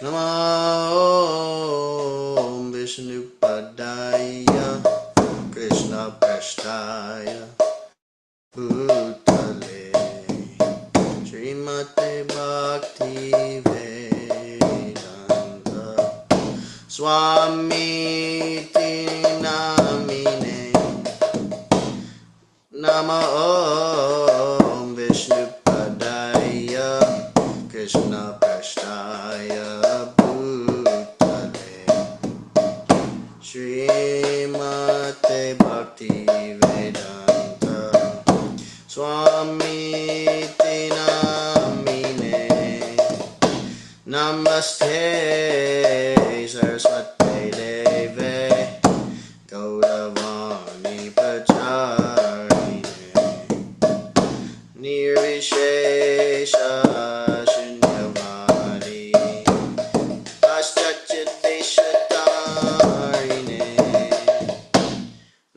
Namo Vishnupadaya Krishna Prasthaya Bhutale Srimate Bhakti Vedanta Swami Namine Namo Vishnupadaya Krishna Prasthaya Bhutale Srimate Bhakti Vedanta Swami Namine Namaste Saraswate Deve Gauravani Pacharine Nirvishesha Shunyavadi Paschatchiteshatarine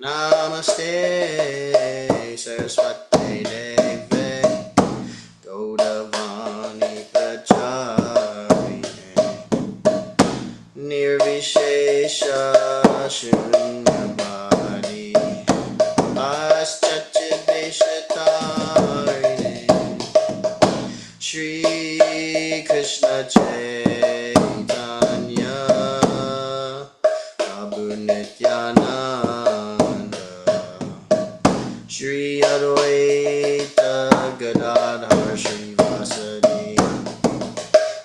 Namaste Saraswate Deve Gauravani Pacharine Nirvishesha Shunyavadi Paschatchiteshatarine Shri Krishna Chaitanya Prabhu Nityananda Shri Advaita Gadadhar Shri Vasadi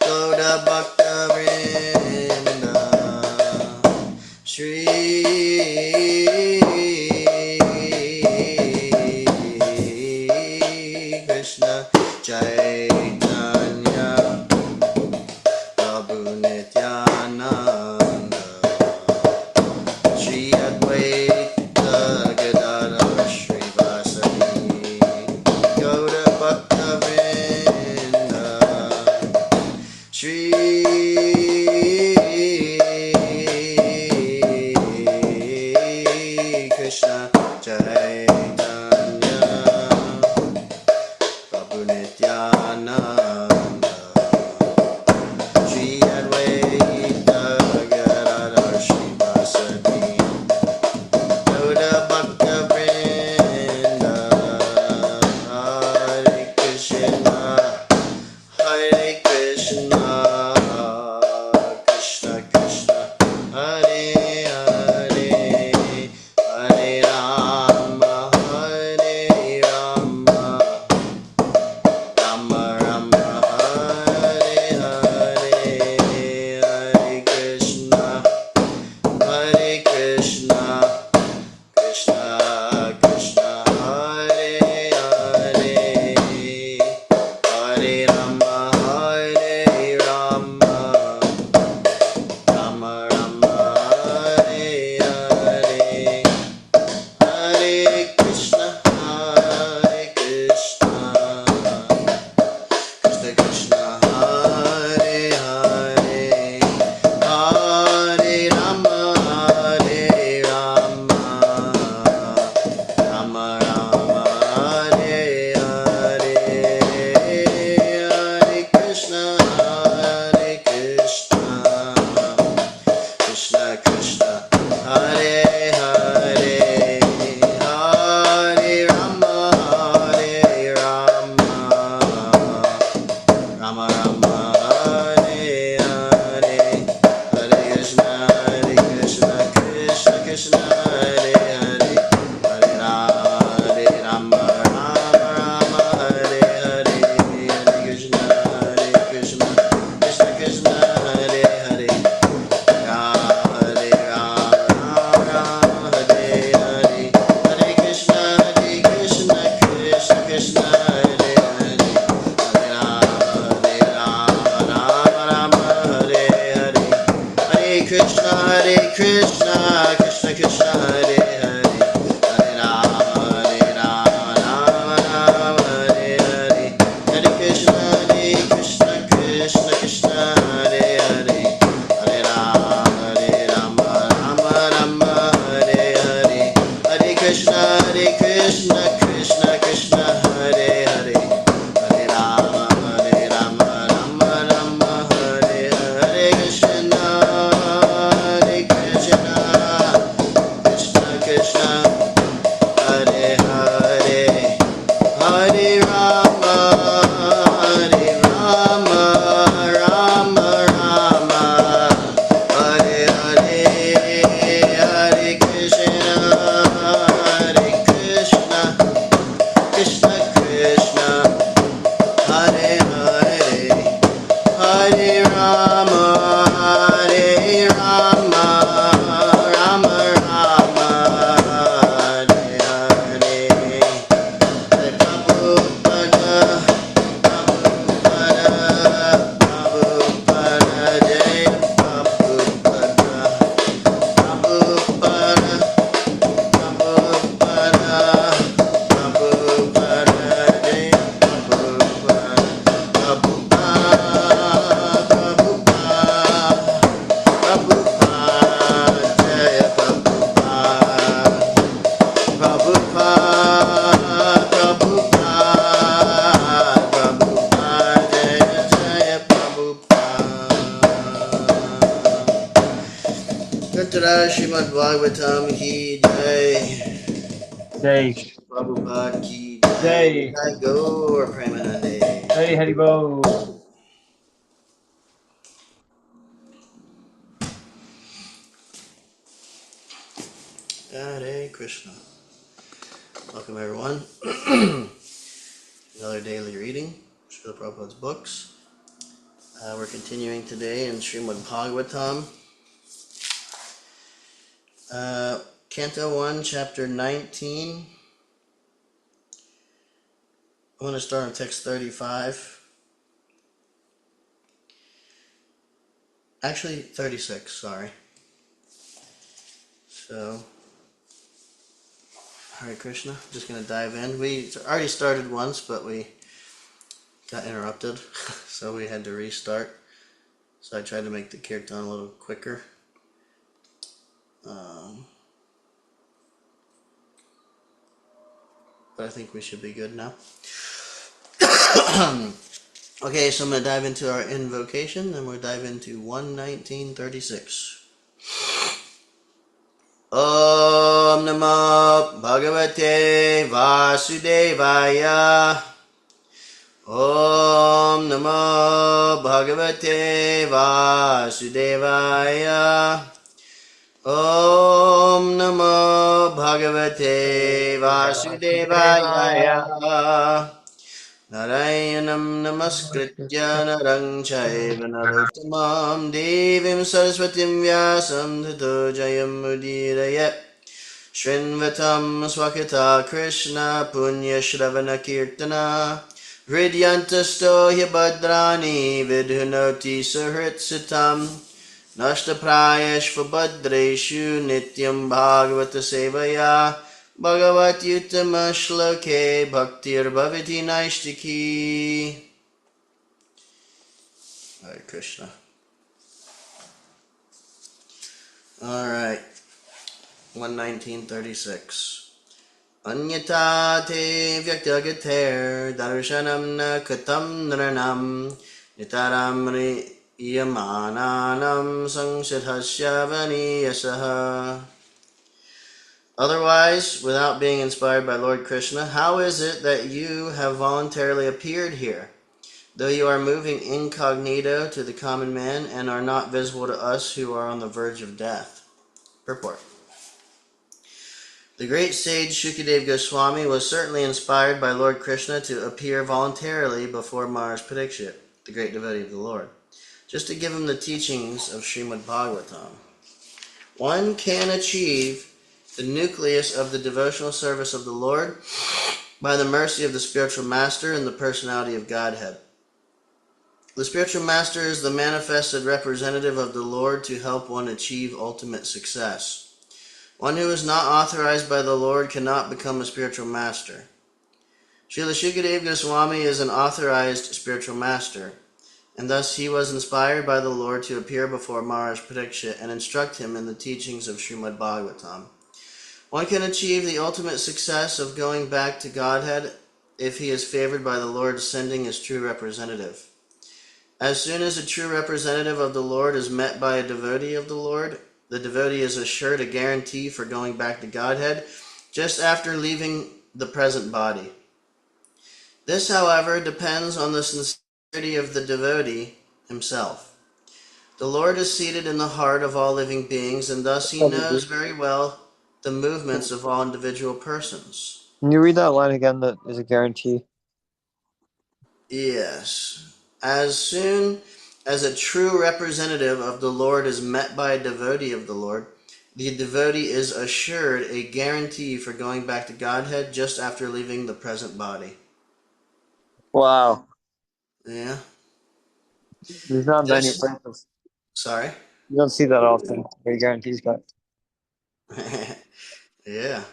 Gauda Bhakta Vrinda Shri Krishna Chaitanya Prabhu Nityananda Shri Advaita Gadadhar Shri Vasadi Gauda Bhakta Vrinda Shri Krishna Chaitanya Prabhu Nityananda Srimad Bhagavatam ki jai. Jai. Prabhupada ki jai. Jai. Jai Gaur Premanande. Jai Haribo. Hare Krishna. Welcome everyone. Another daily reading, Srila Prabhupada's books. We're continuing today in Srimad Bhagavatam. Canto 1, Chapter 19. I'm going to start on text 35. Actually, 36, sorry. So, Hare Krishna. Just going to dive in. We already started once, but we got interrupted, so we had to restart. So I tried to make the kirtan a little quicker. But I think we should be good now. Okay, so I'm going to dive into our invocation, and we'll dive into 119.36. Om Namo Bhagavate Vasudevaya. Om Namo Bhagavate Vasudevaya. Om Namo Bhagavate Vasudevaya. Narayanam Namaskritya Narang Chaiva Narottamam Devim Saraswatim Vyasam Tato Jayam Udiraya Shrinvatam Swakata Krishna Punya Shravana Kirtana Hridyantasto Hyabadrani Vidhunoti Suhritsatam Nashtaprayashvabhadreshu Nityam Bhagavata Sevaya Bhagavat Yuttama Shloke Bhaktir Bhavati Naishtiki. Hare Krishna. Alright. 119.36. Anyata te vyaktagater darshanam na katam naranam nitaram yamananam sangshadhasya vaniyasaha. Otherwise, without being inspired by Lord Krishna, how is it that you have voluntarily appeared here, though you are moving incognito to the common man and are not visible to us who are on the verge of death? Purport. The great sage Shukadeva Goswami was certainly inspired by Lord Krishna to appear voluntarily before Maharaj Parikshit, the great devotee of the Lord, just to give him the teachings of Srimad Bhagavatam. One can achieve the nucleus of the devotional service of the Lord by the mercy of the spiritual master and the personality of Godhead. The spiritual master is the manifested representative of the Lord to help one achieve ultimate success. One who is not authorized by the Lord cannot become a spiritual master. Srila Shukadeva Goswami is an authorized spiritual master, and thus he was inspired by the Lord to appear before Maharaj Parikshit and instruct him in the teachings of Srimad Bhagavatam. One can achieve the ultimate success of going back to Godhead if he is favored by the Lord sending his true representative. As soon as a true representative of the Lord is met by a devotee of the Lord, the devotee is assured a guarantee for going back to Godhead just after leaving the present body. This, however, depends on the sincerity of the devotee himself. The Lord is seated in the heart of all living beings, and thus he knows very well the movements of all individual persons. Can you read that line again? That is a guarantee. Yes. As soon as a true representative of the Lord is met by a devotee of the Lord, the devotee is assured a guarantee for going back to Godhead just after leaving the present body. Wow. Yeah. There's not many This. places. Sorry. You don't see that often. Where guarantees got. Yeah.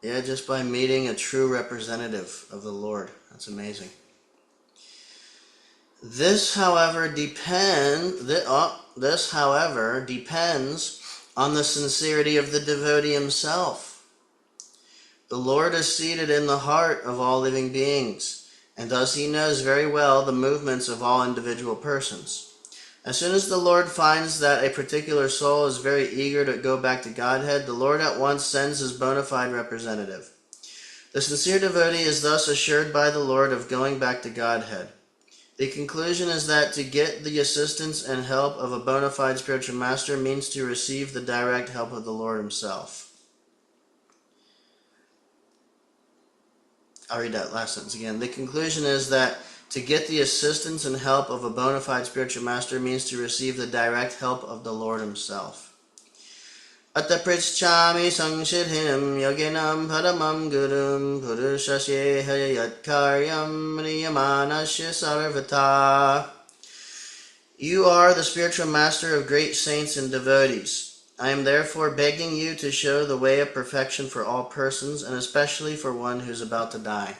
Yeah, just by meeting a true representative of the Lord. That's amazing. This, however, depends on the sincerity of the devotee himself. The Lord is seated in the heart of all living beings, and thus he knows very well the movements of all individual persons. As soon as the Lord finds that a particular soul is very eager to go back to Godhead, the Lord at once sends his bona fide representative. The sincere devotee is thus assured by the Lord of going back to Godhead. The conclusion is that to get the assistance and help of a bona fide spiritual master means to receive the direct help of the Lord himself. I'll read that last sentence again. The conclusion is that to get the assistance and help of a bona fide spiritual master means to receive the direct help of the Lord himself. Atta pritchami sangshidhim yoginam paramam gurum purushasye hayat karyam niyamanasya sarvata. You are the spiritual master of great saints and devotees. I am therefore begging you to show the way of perfection for all persons, and especially for one who is about to die.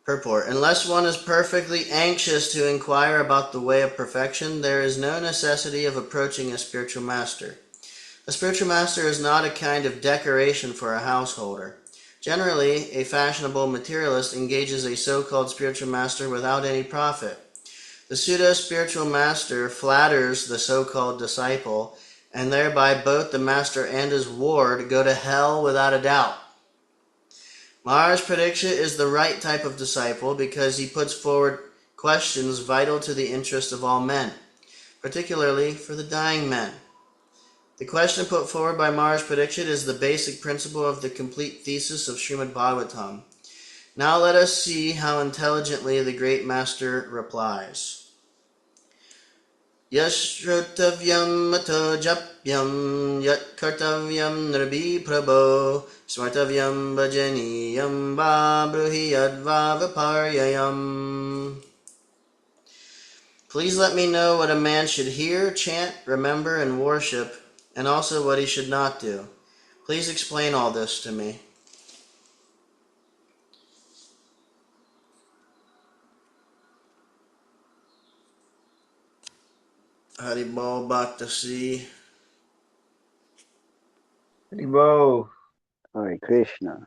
Purport. Unless one is perfectly anxious to inquire about the way of perfection, there is no necessity of approaching a spiritual master. A spiritual master is not a kind of decoration for a householder. Generally, a fashionable materialist engages a so-called spiritual master without any profit. The pseudo-spiritual master flatters the so-called disciple, and thereby both the master and his ward go to hell without a doubt. Maharaj Parikshit is the right type of disciple because he puts forward questions vital to the interest of all men, particularly for the dying men. The question put forward by Maharaj Parikshit is the basic principle of the complete thesis of Srimad Bhagavatam. Now let us see how intelligently the great master replies. Yashrutavyam mato japyam yat kartavyam nirbi prabho smartavyam bhajaniyam va bruhi yadva viparyayam. Please let me know what a man should hear, chant, remember, and worship, and also what he should not do. Please explain all this to me. Haribol Bhaktasi. Haribo. Hare Krishna.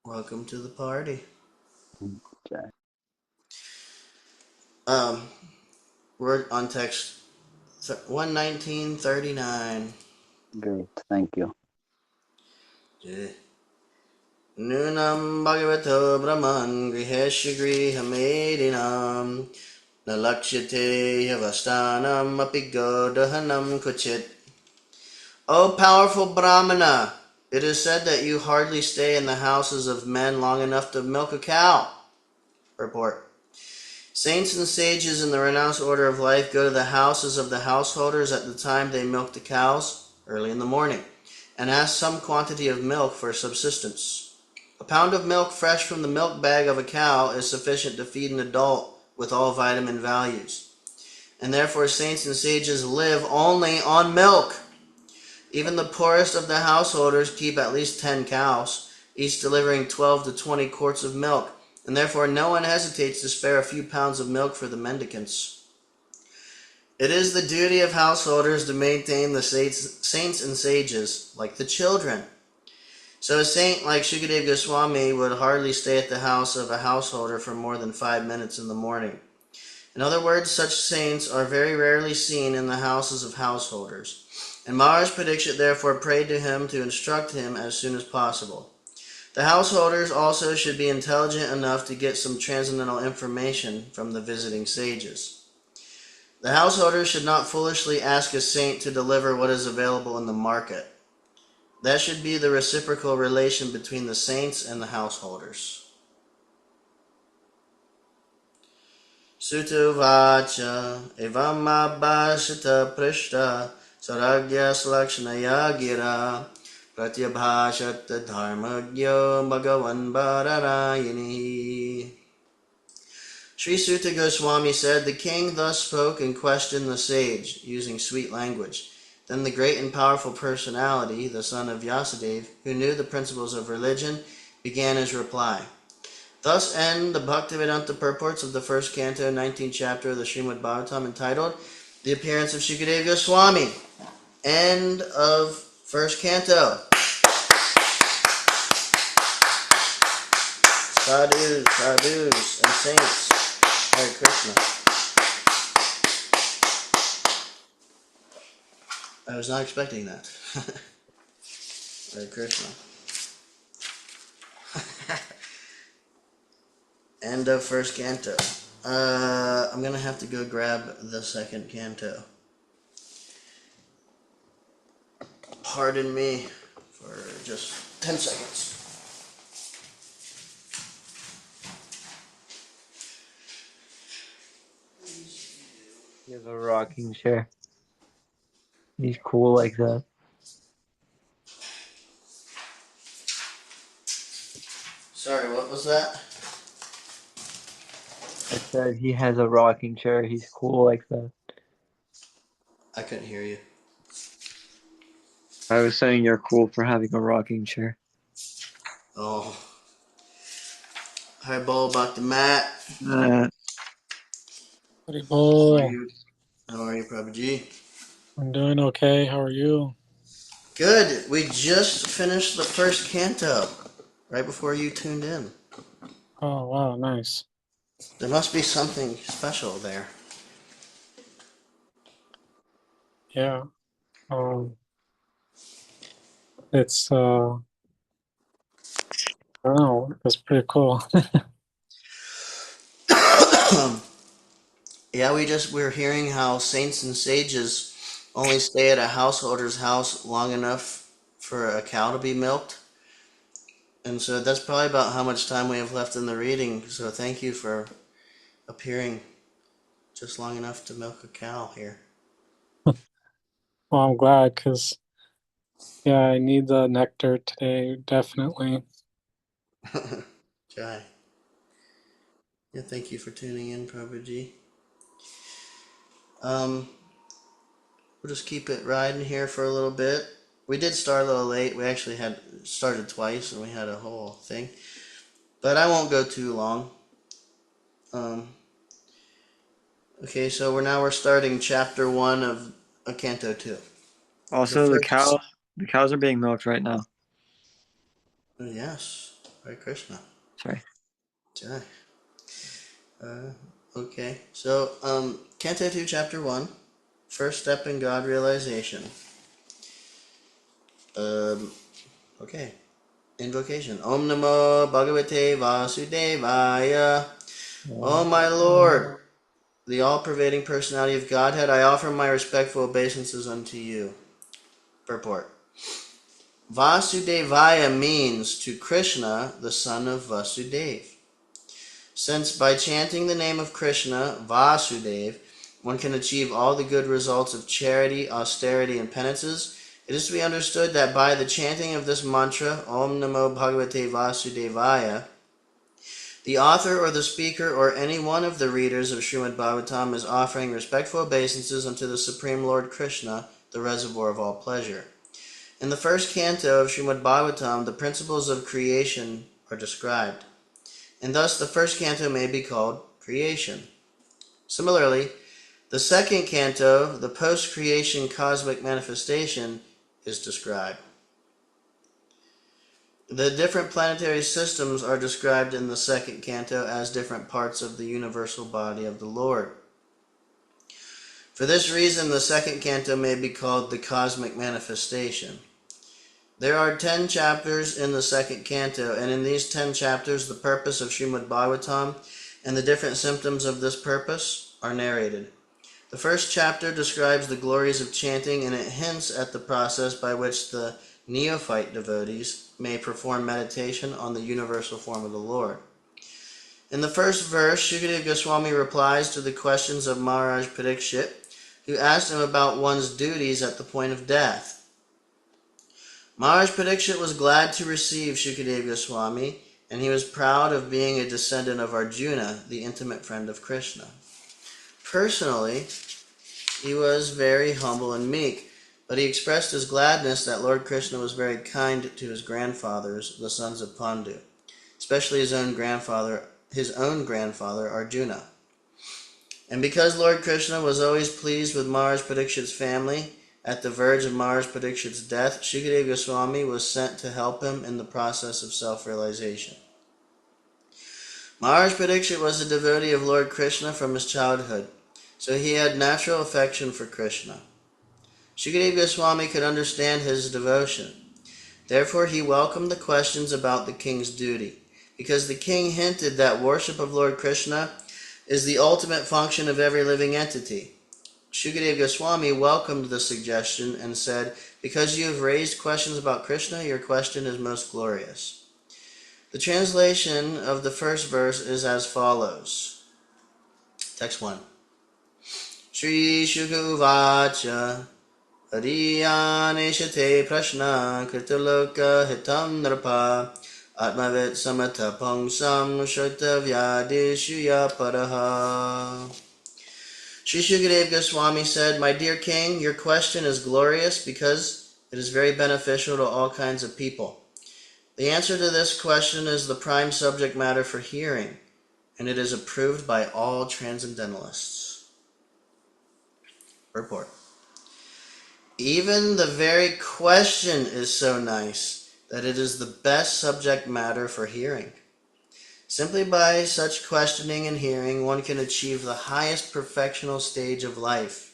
Welcome to the party. Okay. We're on text 119.39. Great. Thank you. Nunam bhagavato brahman grihesya grihamedinam nalakshate yavastanam apigo dahanam kuchit. O powerful Brahmana, it is said that you hardly stay in the houses of men long enough to milk a cow. Report. Saints and sages in the renounced order of life go to the houses of the householders at the time they milk the cows, early in the morning, and ask some quantity of milk for subsistence. A pound of milk fresh from the milk bag of a cow is sufficient to feed an adult with all vitamin values. And therefore saints and sages live only on milk. Even the poorest of the householders keep at least 10 cows, each delivering 12 to 20 quarts of milk, and therefore no one hesitates to spare a few pounds of milk for the mendicants. It is the duty of householders to maintain the saints and sages, like the children. So a saint like Shukadev Goswami would hardly stay at the house of a householder for more than 5 minutes in the morning. In other words, such saints are very rarely seen in the houses of householders. And Maharaj Parikshit therefore prayed to him to instruct him as soon as possible. The householders also should be intelligent enough to get some transcendental information from the visiting sages. The householders should not foolishly ask a saint to deliver what is available in the market. That should be the reciprocal relation between the saints and the householders. Sutu vacha evam abhashita prishta saragya slakshanaya gira pratyabhashat dharmagyo bhagavan bhararayini. Sri Sutta Goswami said, the king thus spoke and questioned the sage, using sweet language. Then the great and powerful personality, the son of Vyasadeva, who knew the principles of religion, began his reply. Thus end the Bhaktivedanta purports of the first canto, 19th chapter of the Srimad Bhagavatam, entitled The Appearance of Shukadev Goswami. End of first canto. Sadhus, sadhus, and saints. Hare Krishna. I was not expecting that. Hare Krishna. End of first canto. I'm gonna have to go grab the second canto. Pardon me for just 10 seconds. He has a rocking chair. He's cool like that. Sorry, what was that? I said he has a rocking chair. He's cool like that. I couldn't hear you. I was saying you're cool for having a rocking chair. Oh. Hi, Bo, back to Matt. How are Haribol. you? How are you, Prabhuji? I'm doing okay. How are you? Good. We just finished the first canto right before you tuned in. Oh, wow, nice. There must be something special there. Yeah. It's I don't know, it's pretty cool. Yeah, we're hearing how saints and sages only stay at a householder's house long enough for a cow to be milked. And so that's probably about how much time we have left in the reading. So thank you for appearing just long enough to milk a cow here. Well, I'm glad because yeah, I need the nectar today, definitely. Jai. Yeah, thank you for tuning in, Prabhuji. We'll just keep it riding here for a little bit. We did start a little late. We actually had started twice and we had a whole thing. But I won't go too long. Okay, so we're starting chapter 1 of Canto 2. Also, the cows are being milked right now. Yes, Hare Krishna. Sorry. Jai. Okay, so Canto 2, chapter 1, first step in God realization. Okay, invocation. Om Namo Bhagavate Vasudevaya. Oh my Lord, the all-pervading personality of Godhead, I offer my respectful obeisances unto you. Purport. Vasudevaya means to Krishna, the son of Vasudeva. Since by chanting the name of Krishna, Vasudeva, one can achieve all the good results of charity, austerity, and penances, it is to be understood that by the chanting of this mantra, Om Namo Bhagavate Vasudevaya, the author or the speaker or any one of the readers of Srimad Bhagavatam is offering respectful obeisances unto the Supreme Lord Krishna, the reservoir of all pleasure. In the first canto of Srimad Bhagavatam, the principles of creation are described, and thus the first canto may be called creation. Similarly, the second canto, the post-creation cosmic manifestation, is described. The different planetary systems are described in the second canto as different parts of the universal body of the Lord. For this reason, the second canto may be called the cosmic manifestation. There are 10 chapters in the second canto, and in these 10 chapters, the purpose of Srimad Bhagavatam and the different symptoms of this purpose are narrated. The first chapter describes the glories of chanting, and it hints at the process by which the neophyte devotees may perform meditation on the universal form of the Lord. In the first verse, Shukadeva Goswami replies to the questions of Maharaj Parikshit, who asked him about one's duties at the point of death. Maharaj Parikshit was glad to receive Shukadeva Goswami, and he was proud of being a descendant of Arjuna, the intimate friend of Krishna. Personally, he was very humble and meek, but he expressed his gladness that Lord Krishna was very kind to his grandfathers, the sons of Pandu, especially his own grandfather Arjuna. And because Lord Krishna was always pleased with Maharaj Parikshit's family, at the verge of Maharaj Parikshit's death, Shukadeva Goswami was sent to help him in the process of self-realization. Maharaj Parikshit was a devotee of Lord Krishna from his childhood, so he had natural affection for Krishna. Shukadeva Goswami could understand his devotion. Therefore, he welcomed the questions about the king's duty, because the king hinted that worship of Lord Krishna is the ultimate function of every living entity. Shukadeva Goswami welcomed the suggestion and said, "Because you have raised questions about Krishna, your question is most glorious." The translation of the first verse is as follows. Text 1. Shri Shuka Uvacha Ariyaneshate Prashna Kritaloka Hitam Nrapa Atmavit Samata Pangsam Shrutavyadishuya Paraha. Sri Shukadeva Goswami said, "My dear king, your question is glorious because it is very beneficial to all kinds of people. The answer to this question is the prime subject matter for hearing, and it is approved by all transcendentalists." Purport. Even the very question is so nice that it is the best subject matter for hearing. Simply by such questioning and hearing, one can achieve the highest perfectional stage of life.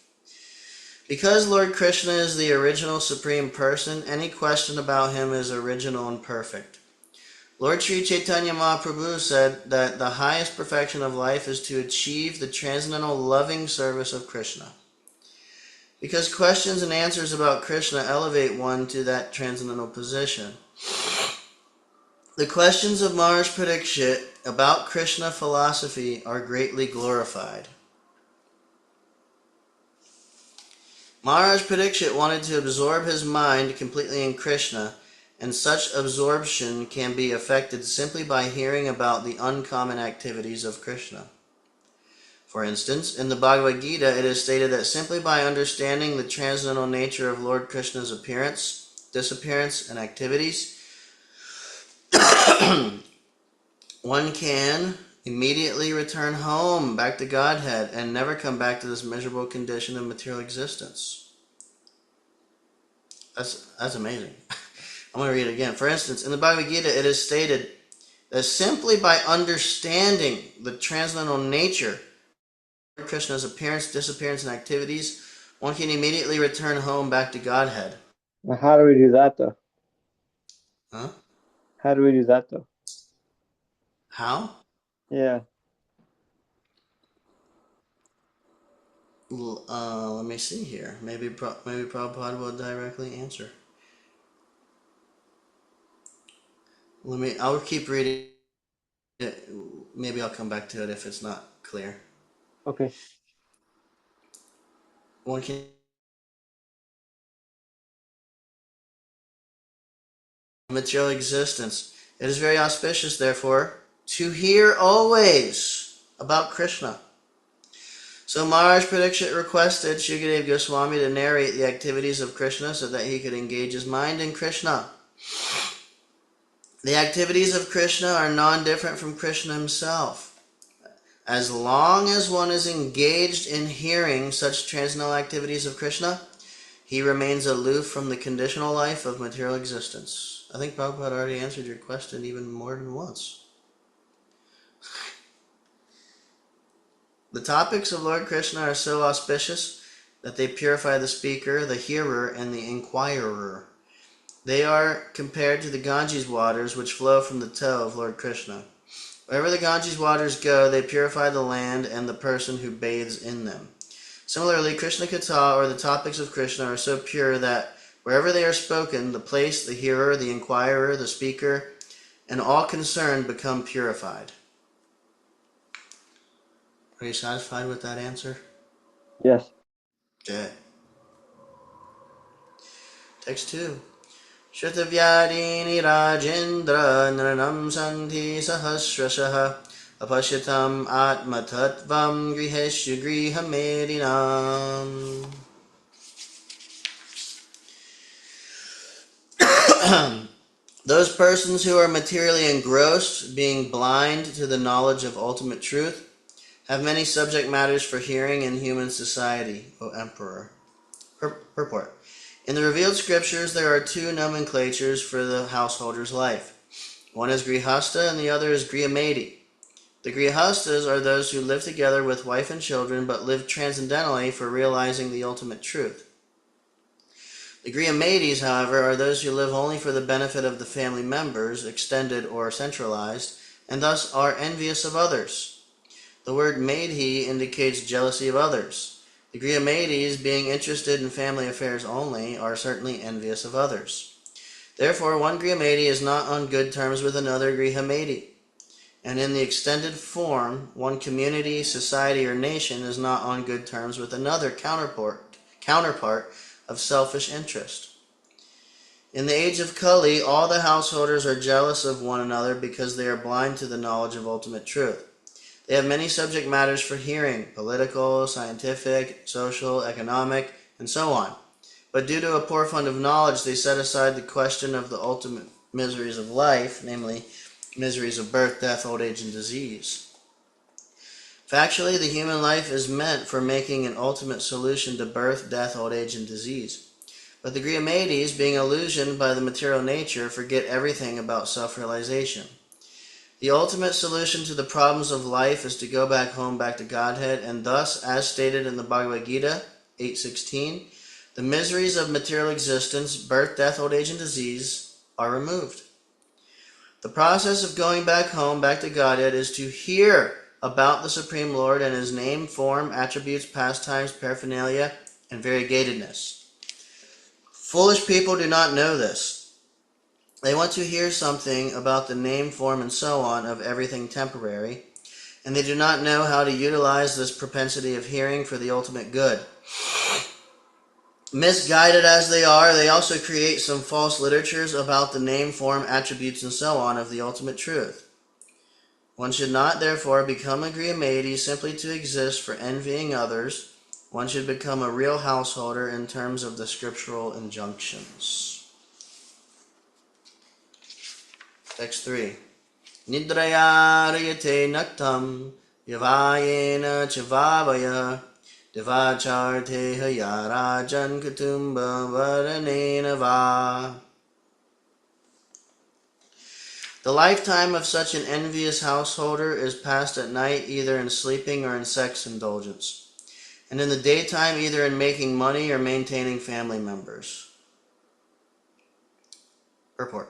Because Lord Krishna is the original Supreme Person, any question about him is original and perfect. Lord Sri Chaitanya Mahaprabhu said that the highest perfection of life is to achieve the transcendental loving service of Krishna. Because questions and answers about Krishna elevate one to that transcendental position. The questions of Maharaj Parikshit about Krishna philosophy are greatly glorified. Maharaj Parikshit wanted to absorb his mind completely in Krishna, and such absorption can be effected simply by hearing about the uncommon activities of Krishna. For instance, in the Bhagavad Gita, it is stated that simply by understanding the transcendental nature of Lord Krishna's appearance, disappearance, and activities, one can immediately return home, back to Godhead, and never come back to this miserable condition of material existence. That's amazing. I'm going to read it again. For instance, in the Bhagavad Gita, it is stated that simply by understanding the transcendental nature of Krishna's appearance, disappearance, and activities, one can immediately return home, back to Godhead. Now, how do we do that, though? Huh? How do we do that, though? How? Yeah. Let me see here. Maybe Prabhupada will directly answer. I'll keep reading it. Maybe I'll come back to it if it's not clear. Okay. One can material existence. It is very auspicious, therefore, to hear always about Krishna. So Maharaj Parikshit requested Shukadeva Goswami to narrate the activities of Krishna so that he could engage his mind in Krishna. The activities of Krishna are non-different from Krishna himself. As long as one is engaged in hearing such transcendental activities of Krishna, he remains aloof from the conditional life of material existence. I think Prabhupada already answered your question even more than once. The topics of Lord Krishna are so auspicious that they purify the speaker, the hearer, and the inquirer. They are compared to the Ganges waters which flow from the toe of Lord Krishna. Wherever the Ganges waters go, they purify the land and the person who bathes in them. Similarly, Krishna Katha, or the topics of Krishna, are so pure that wherever they are spoken, the place, the hearer, the inquirer, the speaker, and all concerned become purified. Are you satisfied with that answer? Yes. Okay. Text 2. Shrutavyadini Rajendra Naranam Santi Sahasrashaha Apashyatam Atmatattvam Griheshu Grihamedinam. Those persons who are materially engrossed, being blind to the knowledge of ultimate truth, have many subject matters for hearing in human society, O Emperor. Purport. In the revealed scriptures, there are two nomenclatures for the householder's life. One is Grihastha and the other is Grihamedi. The Grihasthas are those who live together with wife and children but live transcendentally for realizing the ultimate truth. The Griamades, however, are those who live only for the benefit of the family members, extended or centralized, and thus are envious of others. The word Madhi indicates jealousy of others. The Griamades, being interested in family affairs only, are certainly envious of others. Therefore, one Griamadi is not on good terms with another Grihamadi. And in the extended form, one community, society, or nation is not on good terms with another counterpart of selfish interest. In the age of Kali, all the householders are jealous of one another because they are blind to the knowledge of ultimate truth. They have many subject matters for hearing, political, scientific, social, economic, and so on. But due to a poor fund of knowledge, they set aside the question of the ultimate miseries of life, namely miseries of birth, death, old age, and disease. Factually, the human life is meant for making an ultimate solution to birth, death, old age, and disease. But the Griamades, being illusioned by the material nature, forget everything about self-realization. The ultimate solution to the problems of life is to go back home, back to Godhead, and thus, as stated in the Bhagavad Gita 8:16, the miseries of material existence, birth, death, old age, and disease, are removed. The process of going back home, back to Godhead, is to hear about the Supreme Lord and His name, form, attributes, pastimes, paraphernalia, and variegatedness. Foolish people do not know this. They want to hear something about the name, form, and so on of everything temporary, and they do not know how to utilize this propensity of hearing for the ultimate good. Misguided as they are, they also create some false literatures about the name, form, attributes, and so on of the ultimate truth. One should not, therefore, become a Griamadi simply to exist for envying others. One should become a real householder in terms of the scriptural injunctions. Text 3. Nidraya riyate naktam yavayena chavavaya devacharte hayarajan kutumba varanena va. The lifetime of such an envious householder is passed at night either in sleeping or in sex indulgence, and in the daytime either in making money or maintaining family members. Purport.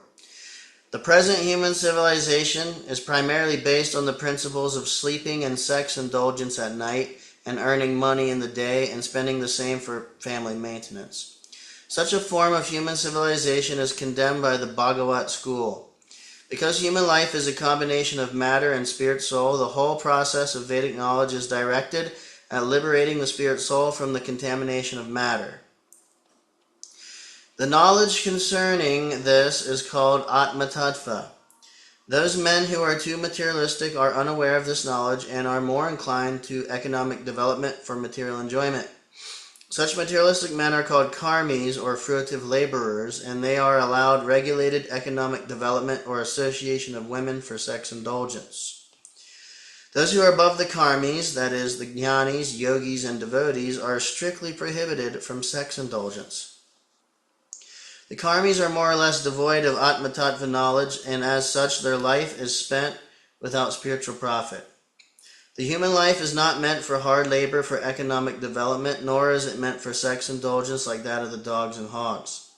The present human civilization is primarily based on the principles of sleeping and sex indulgence at night and earning money in the day and spending the same for family maintenance. Such a form of human civilization is condemned by the Bhagavat school. Because human life is a combination of matter and spirit soul, the whole process of Vedic knowledge is directed at liberating the spirit soul from the contamination of matter. The knowledge concerning this is called Atma Tattva. Those men who are too materialistic are unaware of this knowledge and are more inclined to economic development for material enjoyment. Such materialistic men are called karmis, or fruitive laborers, and they are allowed regulated economic development or association of women for sex indulgence. Those who are above the karmis, that is, the jnanis, yogis, and devotees, are strictly prohibited from sex indulgence. The karmis are more or less devoid of Atma Tattva knowledge, and as such their life is spent without spiritual profit. The human life is not meant for hard labor for economic development, nor is it meant for sex indulgence like that of the dogs and hogs.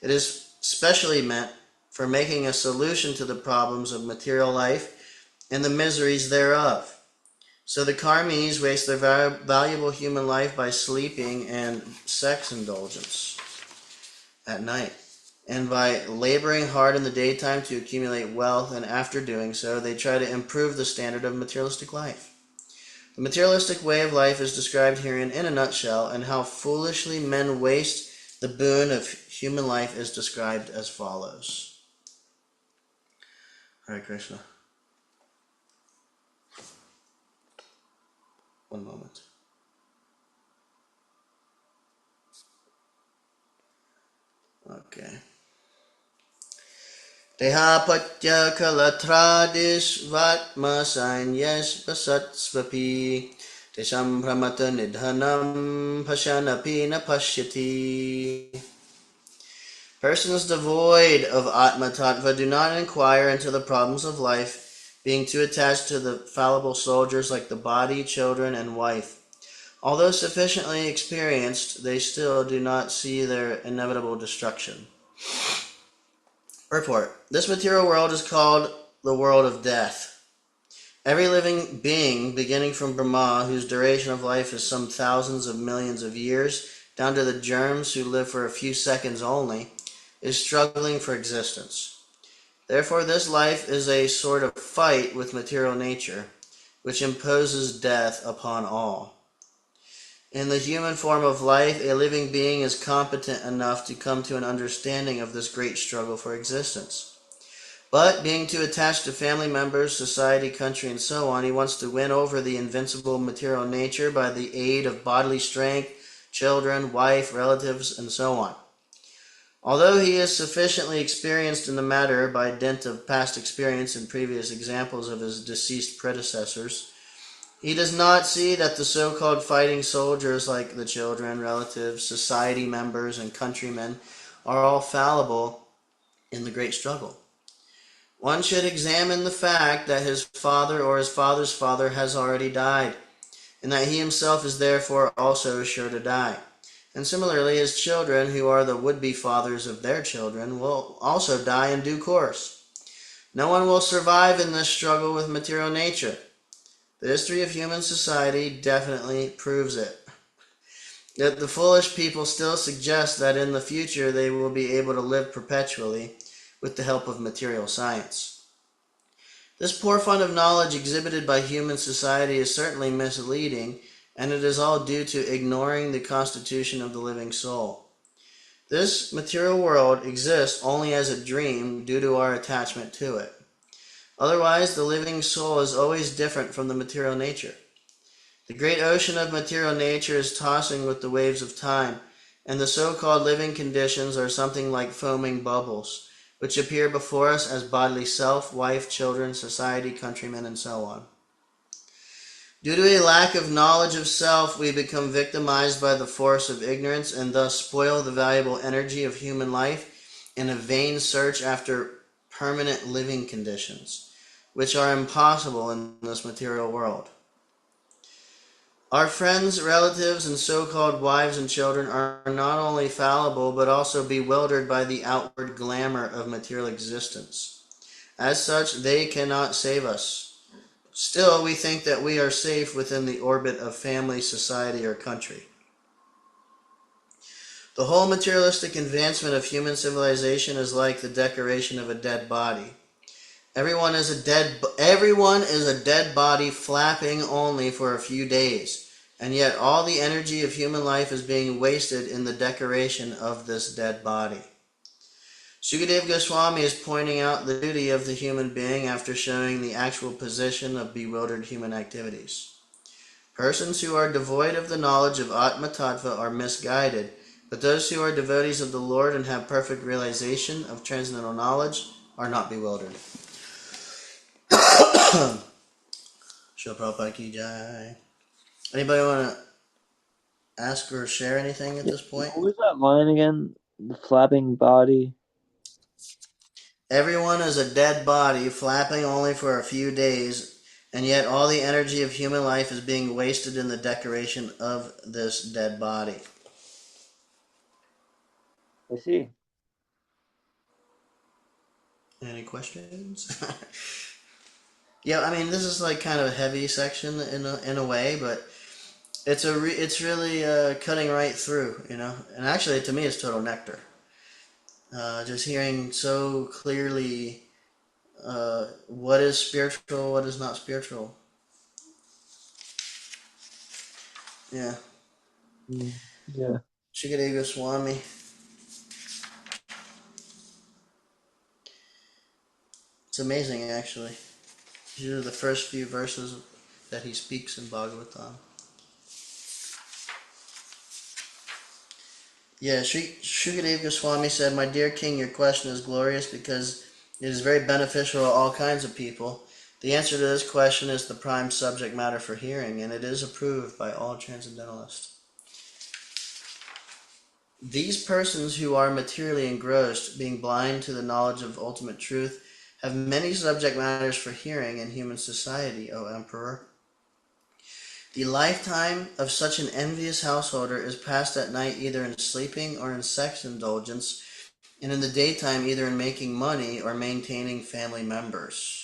It is specially meant for making a solution to the problems of material life and the miseries thereof. So the karmis waste their valuable human life by sleeping and sex indulgence at night, and by laboring hard in the daytime to accumulate wealth, and after doing so, they try to improve the standard of materialistic life. The materialistic way of life is described herein in a nutshell, and how foolishly men waste the boon of human life is described as follows. Hare Krishna. One moment. Okay. Dehapatya kalatradis vatma sanyas basatsvapi tesham pramata nidhanam pashanapi na pashyati. Persons devoid of Atma Tattva do not inquire into the problems of life, being too attached to the fallible soldiers like the body, children, and wife. Although sufficiently experienced, they still do not see their inevitable destruction. Purport. This material world is called the world of death. Every living being, beginning from Brahma, whose duration of life is some thousands of millions of years, down to the germs who live for a few seconds only, is struggling for existence. Therefore, this life is a sort of fight with material nature, which imposes death upon all. In the human form of life, a living being is competent enough to come to an understanding of this great struggle for existence. But, being too attached to family members, society, country, and so on, he wants to win over the invincible material nature by the aid of bodily strength, children, wife, relatives, and so on. Although he is sufficiently experienced in the matter by dint of past experience and previous examples of his deceased predecessors, he does not see that the so-called fighting soldiers like the children, relatives, society members, and countrymen are all fallible in the great struggle. One should examine the fact that his father or his father's father has already died, and that he himself is therefore also sure to die. And similarly, his children, who are the would-be fathers of their children, will also die in due course. No one will survive in this struggle with material nature. The history of human society definitely proves it. Yet the foolish people still suggest that in the future they will be able to live perpetually with the help of material science. This poor fund of knowledge exhibited by human society is certainly misleading, and it is all due to ignoring the constitution of the living soul. This material world exists only as a dream due to our attachment to it. Otherwise, the living soul is always different from the material nature. The great ocean of material nature is tossing with the waves of time, and the so-called living conditions are something like foaming bubbles, which appear before us as bodily self, wife, children, society, countrymen, and so on. Due to a lack of knowledge of self, we become victimized by the force of ignorance and thus spoil the valuable energy of human life in a vain search after permanent living conditions, which are impossible in this material world. Our friends, relatives, and so-called wives and children are not only fallible, but also bewildered by the outward glamour of material existence. As such, they cannot save us. Still, we think that we are safe within the orbit of family, society, or country. The whole materialistic advancement of human civilization is like the decoration of a dead body. Everyone is a dead body flapping only for a few days, and yet all the energy of human life is being wasted in the decoration of this dead body. Sukadeva Goswami is pointing out the duty of the human being after showing the actual position of bewildered human activities. Persons who are devoid of the knowledge of Atma Tattva are misguided, but those who are devotees of the Lord and have perfect realization of transcendental knowledge are not bewildered. Srila Prabhupada ki jai. Anybody want to ask or share anything at this point? What was that line again? The flapping body. Everyone is a dead body, flapping only for a few days, and yet all the energy of human life is being wasted in the decoration of this dead body. I see. Any questions? Yeah, I mean, this is like kind of a heavy section in a way, but it's really cutting right through, you know. And actually, to me, it's total nectar. Just hearing so clearly what is spiritual, what is not spiritual. Yeah. Yeah. Shukadeva Goswami. It's amazing, actually. These are the first few verses that he speaks in Bhagavatam. Yeah, Shukadeva Goswami said, "My dear king, your question is glorious because it is very beneficial to all kinds of people. The answer to this question is the prime subject matter for hearing, and it is approved by all transcendentalists. These persons who are materially engrossed, being blind to the knowledge of ultimate truth, have many subject matters for hearing in human society, O Emperor. The lifetime of such an envious householder is passed at night either in sleeping or in sex indulgence, and in the daytime either in making money or maintaining family members.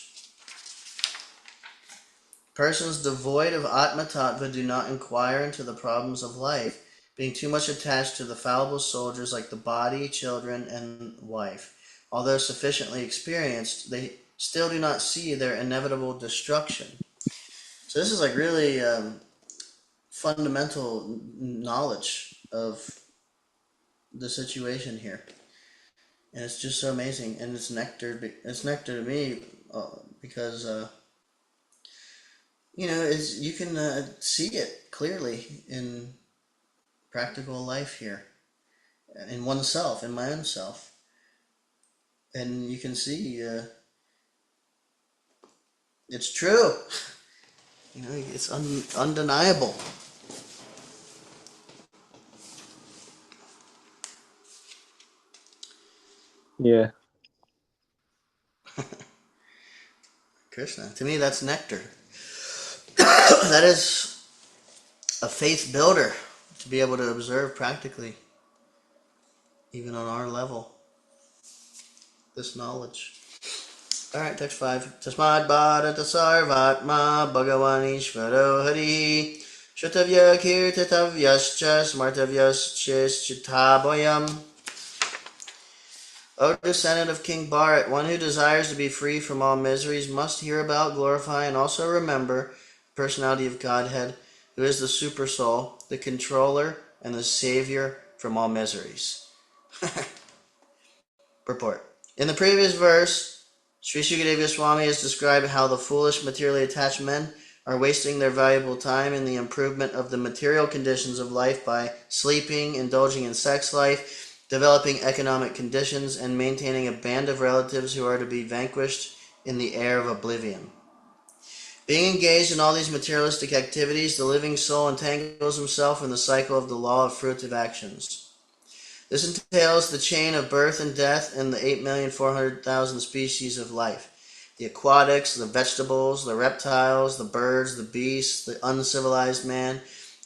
Persons devoid of Atma Tattva do not inquire into the problems of life, being too much attached to the fallible soldiers like the body, children, and wife. Although sufficiently experienced, they still do not see their inevitable destruction. So this is like really fundamental knowledge of the situation here, and it's just so amazing. And it's nectar. It's nectar to me because you can see it clearly in practical life here, in oneself, in my own self, and you can see it's true. It's undeniable. Yeah. Krishna, to me, that's nectar. That is a faith builder to be able to observe practically, even on our level, this knowledge. All right, text 5. Tasmad bharata sarvatma bhagavan ishvaro hari shrutavya kirtatavyascha smartavyascha. O descendant of King Bharat, one who desires to be free from all miseries must hear about, glorify, and also remember the personality of Godhead, who is the super soul, the controller, and the savior from all miseries. Purport. In the previous verse, Sri Sukadeva Goswami has described how the foolish materially attached men are wasting their valuable time in the improvement of the material conditions of life by sleeping, indulging in sex life, developing economic conditions, and maintaining a band of relatives who are to be vanquished in the air of oblivion. Being engaged in all these materialistic activities, the living soul entangles himself in the cycle of the law of fruitive actions. This entails the chain of birth and death in the 8,400,000 species of life. The aquatics, the vegetables, the reptiles, the birds, the beasts, the uncivilized man,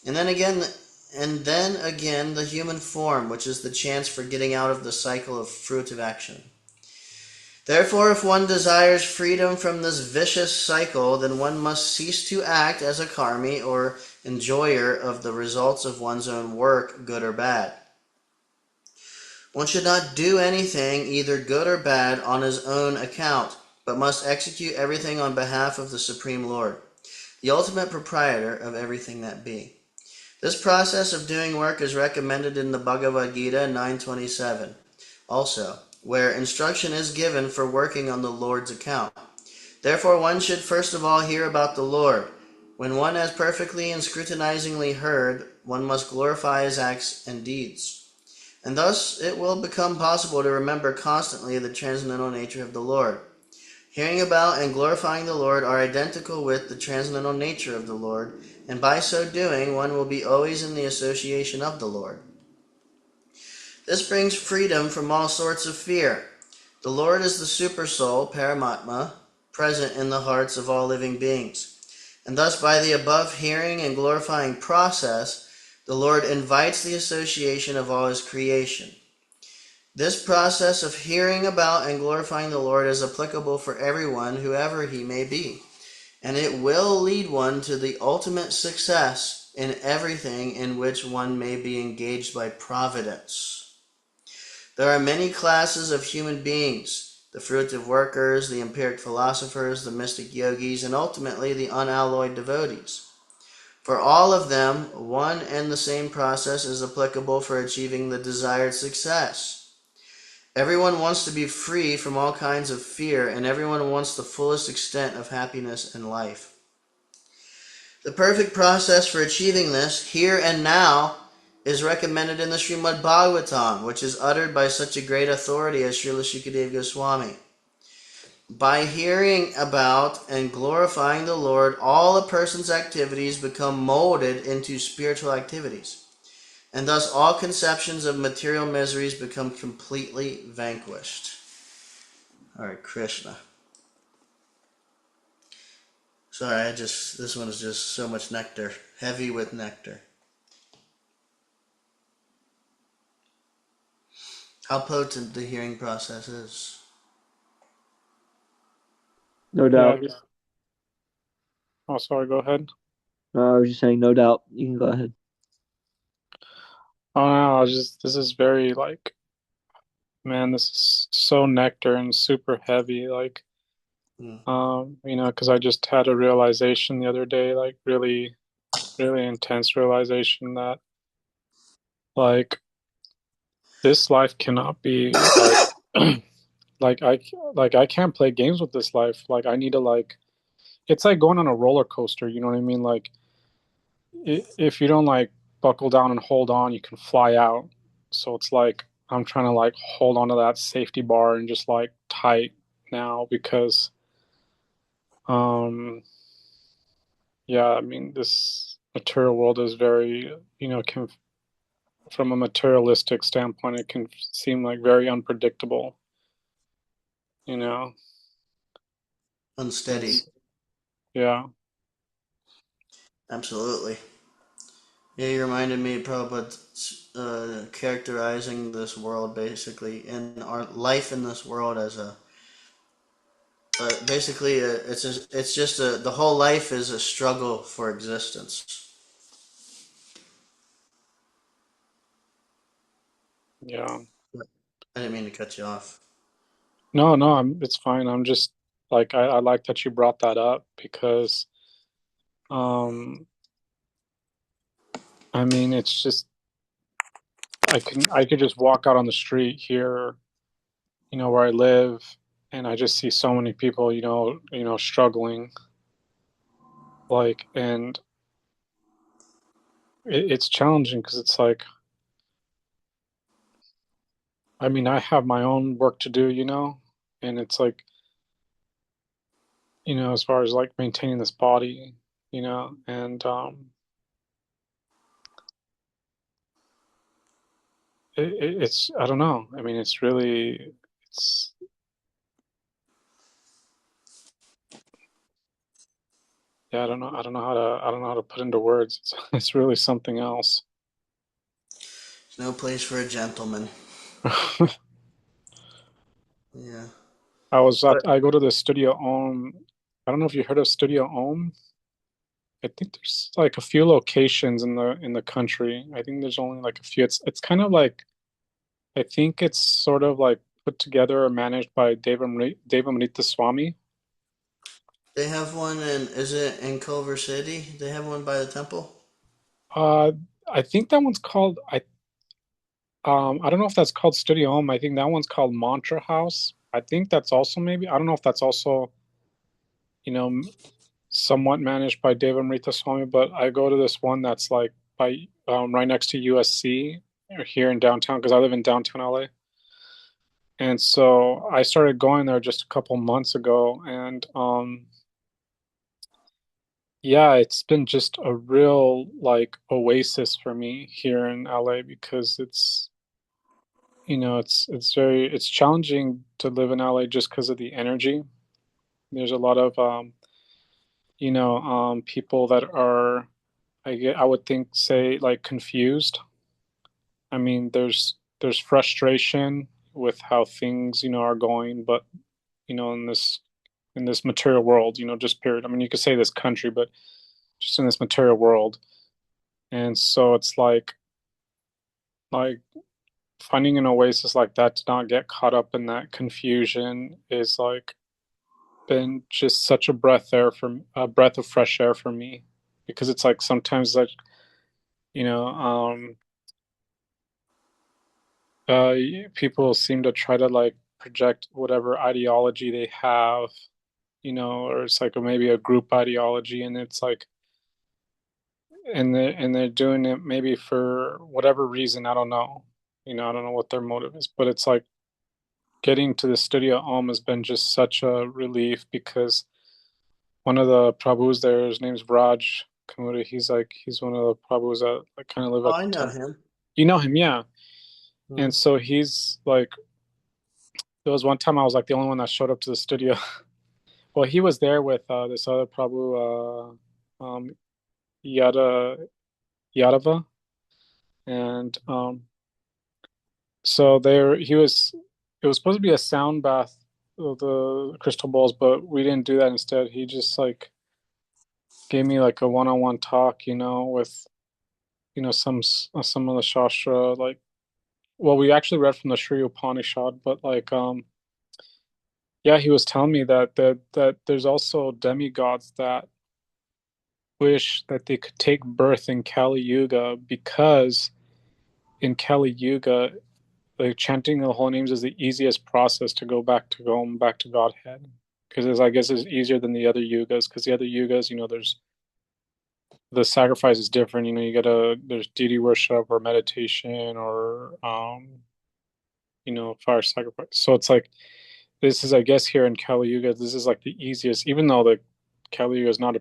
and then again the human form, which is the chance for getting out of the cycle of fruitive action. Therefore, if one desires freedom from this vicious cycle, then one must cease to act as a karmi, or enjoyer of the results of one's own work, good or bad. One should not do anything, either good or bad, on his own account, but must execute everything on behalf of the Supreme Lord, the ultimate proprietor of everything that be. This process of doing work is recommended in the Bhagavad Gita 9.27, also, where instruction is given for working on the Lord's account. Therefore, one should first of all hear about the Lord. When one has perfectly and scrutinizingly heard, one must glorify his acts and deeds. And thus it will become possible to remember constantly the transcendental nature of the Lord. Hearing about and glorifying the Lord are identical with the transcendental nature of the Lord, and by so doing, one will be always in the association of the Lord. This brings freedom from all sorts of fear. The Lord is the super soul, Paramatma, present in the hearts of all living beings. And thus by the above hearing and glorifying process, the Lord invites the association of all his creation. This process of hearing about and glorifying the Lord is applicable for everyone, whoever he may be, and it will lead one to the ultimate success in everything in which one may be engaged by providence. There are many classes of human beings: the fruitive workers, the empiric philosophers, the mystic yogis, and ultimately the unalloyed devotees. For all of them, one and the same process is applicable for achieving the desired success. Everyone wants to be free from all kinds of fear, and everyone wants the fullest extent of happiness in life. The perfect process for achieving this, here and now, is recommended in the Srimad Bhagavatam, which is uttered by such a great authority as Srila Sukadeva Goswami. By hearing about and glorifying the Lord, all a person's activities become molded into spiritual activities, and thus all conceptions of material miseries become completely vanquished. All right, Krishna. Sorry, this one is just so much nectar, heavy with nectar. How potent the hearing process is. No Yeah. doubt. Oh, sorry. Go ahead. I was just saying, no doubt. You can go ahead. Oh, no, this is very like, man, this is so nectar and super heavy. Like, Mm. because I just had a realization the other day, like really, really intense realization that like this life cannot be like, like I can't play games with this life. Like I need to like, it's like going on a roller coaster. You know what I mean? Like if you don't like buckle down and hold on, you can fly out. So it's like I'm trying to like hold on to that safety bar and just like tight now because um yeah, I mean this material world is very, can from a materialistic standpoint it can seem like very unpredictable, you know. Unsteady. It's yeah. Absolutely. Yeah, you reminded me, Prabhupada, characterizing this world basically, in our life in this world as basically it's just the whole life is a struggle for existence. Yeah. I didn't mean to cut you off. No, it's fine. I'm just like I like that you brought that up because um I mean it's just I could just walk out on the street here, where I live, and I just see so many people, struggling. Like, and it's challenging because it's like, I mean, I have my own work to do, and it's like, as far as like maintaining this body, and it's I don't know. I mean, it's really it's yeah. I don't know how to put into words. It's really something else. There's no place for a gentleman. Yeah. But I go to the Studio Om. I don't know if you heard of Studio Om. I think there's like a few locations in the country. I think there's only like a few. It's kind of like I think it's sort of like put together or managed by Devamrita Swami. they have one is it in Culver City? They have one by the temple. Uh, I think that one's called I don't know if that's called Studio Om. I think that one's called Mantra House. I think that's also maybe I don't know if that's also you know somewhat managed by Devamrita Swami, but I go to this one that's like by right next to USC here in downtown because I live in downtown LA. And so I started going there just a couple months ago, and yeah, it's been just a real like oasis for me here in LA because it's challenging to live in LA just because of the energy. There's a lot of people that are I would think say like confused. I mean, there's frustration with how things, are going, but in this material world, just period. I mean, you could say this country, but just in this material world. And so it's like finding an oasis like that to not get caught up in that confusion is like been just such a breath of fresh air for me because it's like sometimes like you know um uh people seem to try to like project whatever ideology they have, or it's like maybe a group ideology, and it's like and they're doing it maybe for whatever reason. I don't know. I don't know what their motive is, but it's like getting to the Studio Om has been just such a relief because one of the Prabhus there, his name's Raj Kamura. He's one of the Prabhus that like kind of live Oh, at I the know temple. him. You know him, yeah. Hmm. And so he's like, there was one time I was like the only one that showed up to the studio, Well, he was there with this other Prabhu, Yada Yadava, and so there he was. It was supposed to be a sound bath of the crystal balls, but we didn't do that. Instead, he just like gave me like a one-on-one talk, with some of the Shastra. Like, well, we actually read from the Sri Upanishad, but like yeah, he was telling me that there's also demigods that wish that they could take birth in Kali Yuga, because in Kali Yuga, like chanting the holy names is the easiest process to going back to Godhead. Because I guess it's easier than the other yugas. Because the other yugas, there's the sacrifice is different. There's deity worship or meditation or fire sacrifice. So it's like this is, I guess, here in Kali Yuga, this is like the easiest, even though the Kali Yuga is not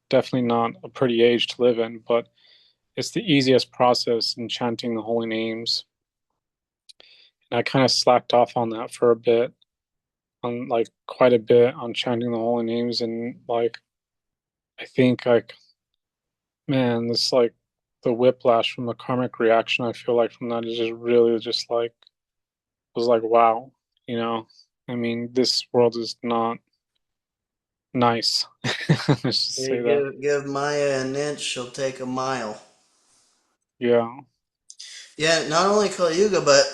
definitely not a pretty age to live in, but it's the easiest process in chanting the holy names. And I kind of slacked off on that for a bit, on like quite a bit on chanting the holy names, and like I think like, man, this like the whiplash from the karmic reaction I feel like from that is just really just like was like wow, you know. I mean, this world is not nice. Let's just say that. Give Maya an inch, she'll take a mile. Yeah. Yeah, not only Kali Yuga, but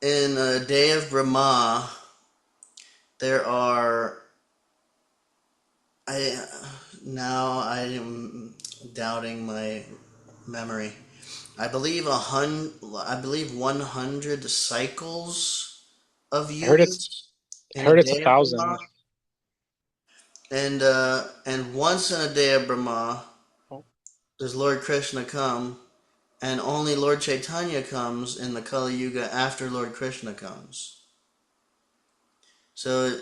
in a day of Brahma, there are I now I am doubting my memory. I believe 100 cycles of I heard it's yugas I in a heard it's a day of thousand. Brahma, and once in a day of Brahma Oh, does Lord Krishna come, and only Lord Chaitanya comes in the Kali Yuga after Lord Krishna comes. So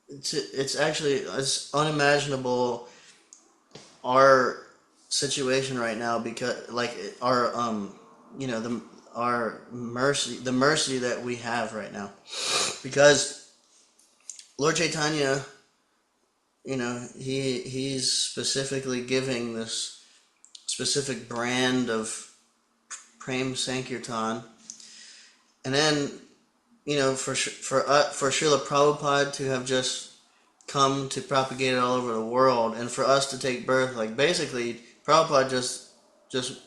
it's unimaginable our situation right now, because like our the our mercy, the mercy that we have right now, because Lord Chaitanya, he's specifically giving this specific brand of Prem Sankirtan, and then for Srila Prabhupada to have just come to propagate it all over the world, and for us to take birth, like basically Prabhupada just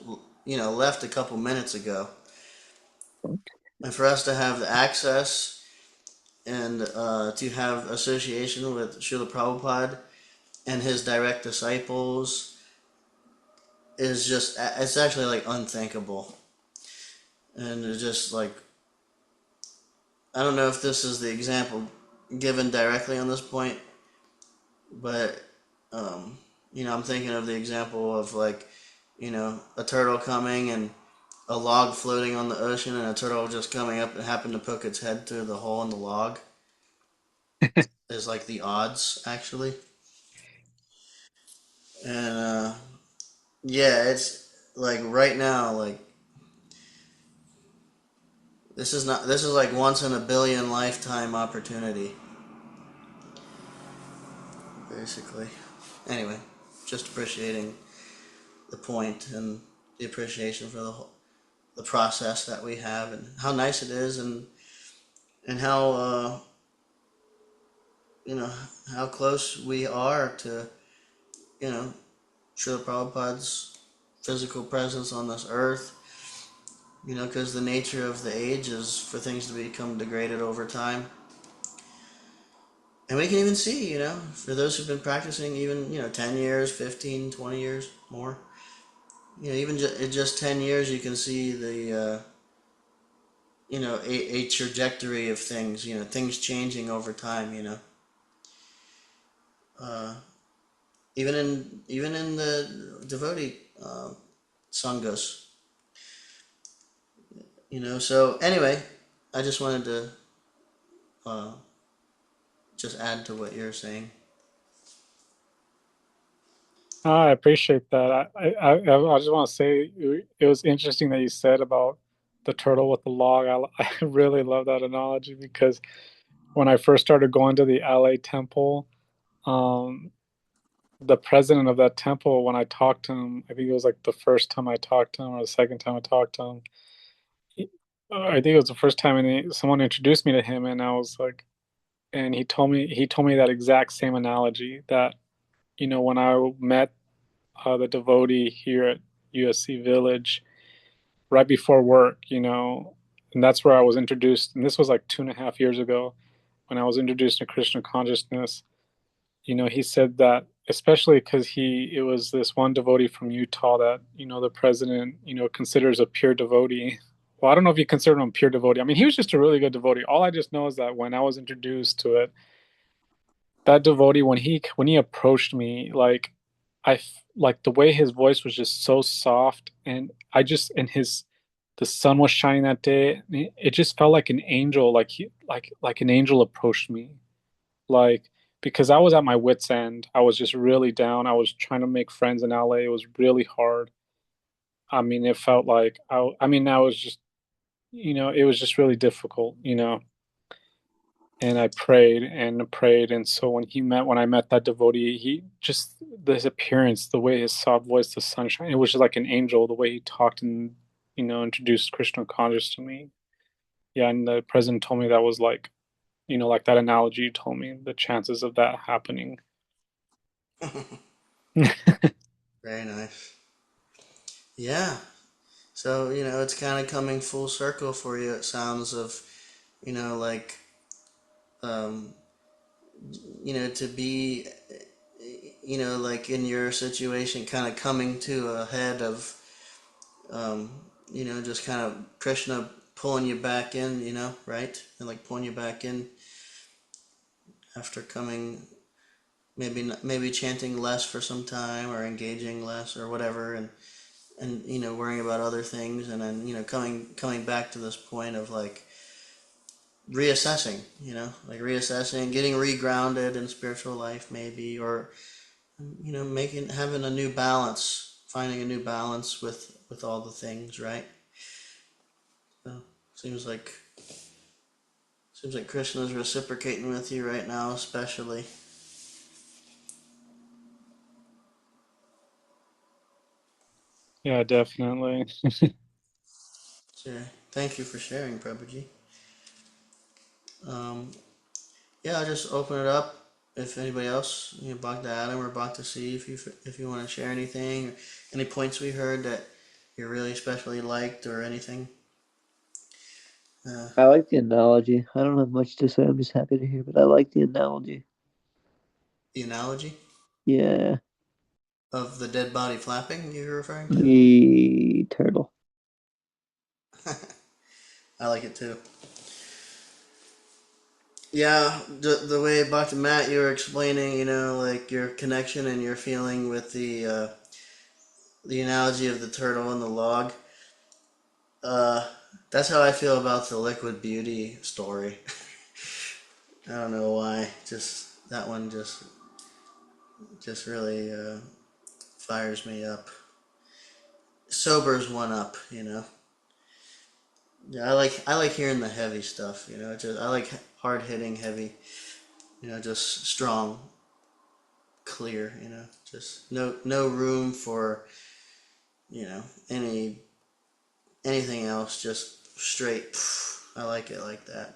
left a couple minutes ago, and for us to have the access and to have association with Srila Prabhupada and his direct disciples is just, it's actually like unthinkable. And it's just like, I don't know if this is the example given directly on this point, but I'm thinking of the example of like, a turtle coming and a log floating on the ocean, and a turtle just coming up and happened to poke its head through the hole in the log is like the odds actually. And yeah, it's like right now, like this is like once in a billion lifetime opportunity, basically. Anyway, just appreciating the point and the appreciation for the process that we have, and how nice it is, and how you know how close we are to you know Srila Prabhupada's physical presence on this earth. Because the nature of the age is for things to become degraded over time. And we can even see, for those who've been practicing even, 10 years, 15, 20 years more, even in just 10 years, you can see a trajectory of things, things changing over time, uh, even in the devotee sanghas, So anyway, I just wanted to uh, just add to what you're saying. I appreciate that. I just want to say it was interesting that you said about the turtle with the log. I really love that analogy because when I first started going to the LA temple, um, the president of that temple, when I talked to him, I think it was like the first time I talked to him or the second time I talked to him. I think it was the first time, and someone introduced me to him, and I was like, and he told me that exact same analogy that when I met the devotee here at USC Village right before work, and that's where I was introduced, and this was like 2.5 years ago when I was introduced to Krishna consciousness. He said that especially because it was this one devotee from Utah that the president considers a pure devotee. Well, I don't know if you consider him a pure devotee. I mean, he was just a really good devotee. All I just know is that when I was introduced to it, that devotee, when he approached me, like the way his voice was just so soft, and the sun was shining that day. It just felt like an angel, like an angel approached me, like, because I was at my wit's end. I was just really down. I was trying to make friends in LA. It was really hard. I mean, it felt like I mean, I was just, it was just really difficult. And I prayed and prayed. And so when I met that devotee, he just, his appearance, the way his soft voice, the sunshine, it was just like an angel, the way he talked and, introduced Krishna conscious to me. Yeah. And the president told me that was like, like that analogy you told me, the chances of that happening. Very nice. Yeah. So, it's kind of coming full circle for you. It sounds of, like, um, to be, like in your situation, kind of coming to a head of, um, just kind of Krishna pulling you back in, right? And like pulling you back in after coming, maybe chanting less for some time or engaging less or whatever, and worrying about other things, and then coming back to this point of like reassessing, like reassessing, getting regrounded in spiritual life maybe, or having a new balance, finding a new balance with all the things, right? So seems like Krishna's reciprocating with you right now, especially. Yeah, definitely. Sure. Thank you for sharing, Prabhuji. Um, yeah, I'll just open it up. If anybody else, Bhakta Adam or Bhakta C, if you want to share anything, or any points we heard that you really especially liked or anything. I like the analogy. I don't have much to say. I'm just happy to hear, but I like the analogy. The analogy Yeah. of the dead body flapping you're referring to? The turtle. I like it too. Yeah, the way Bhakta Matt, you were explaining, like your connection and your feeling with the analogy of the turtle and the log. Uh, that's how I feel about the Liquid Beauty story. I don't know why. Just that one just really fires me up. Sobers one up. Yeah, I like hearing the heavy stuff. Just I like hard hitting heavy. Just strong, clear. Just no room for anything else. Just straight. I like it like that.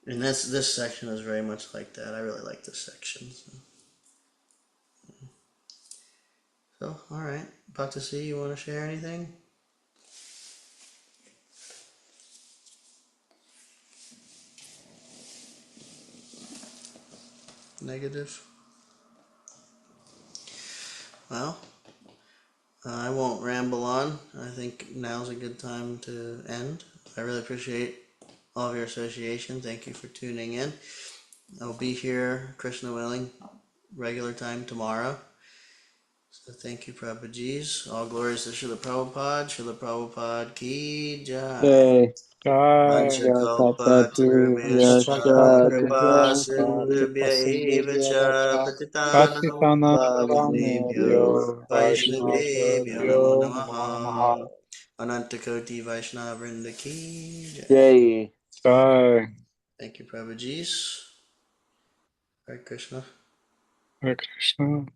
And this section is very much like that. I really like this section. So all right, about to see. You want to share anything? Negative? Well, I won't ramble on. I think now's a good time to end. I really appreciate all of your association. Thank you for tuning in. I'll be here, Krishna willing, regular time tomorrow. So thank you, Prabhuji's. All glories to Srila Prabhupada. Srila Prabhupada ki jai. Yay. Jai. Vanchakalpatarubhyascha kripa sindhubhya cha patitanam Patitanam pavanebhyo Pavanebhyo Vaishnavebhyo Vaishnavebhyo namo Namo namaha. Namaha. Anantakoti Vaishnava Vrinda ki jai. Jai. Jai. Thank you, Prabhuji's. Hare Krishna. Hare Krishna.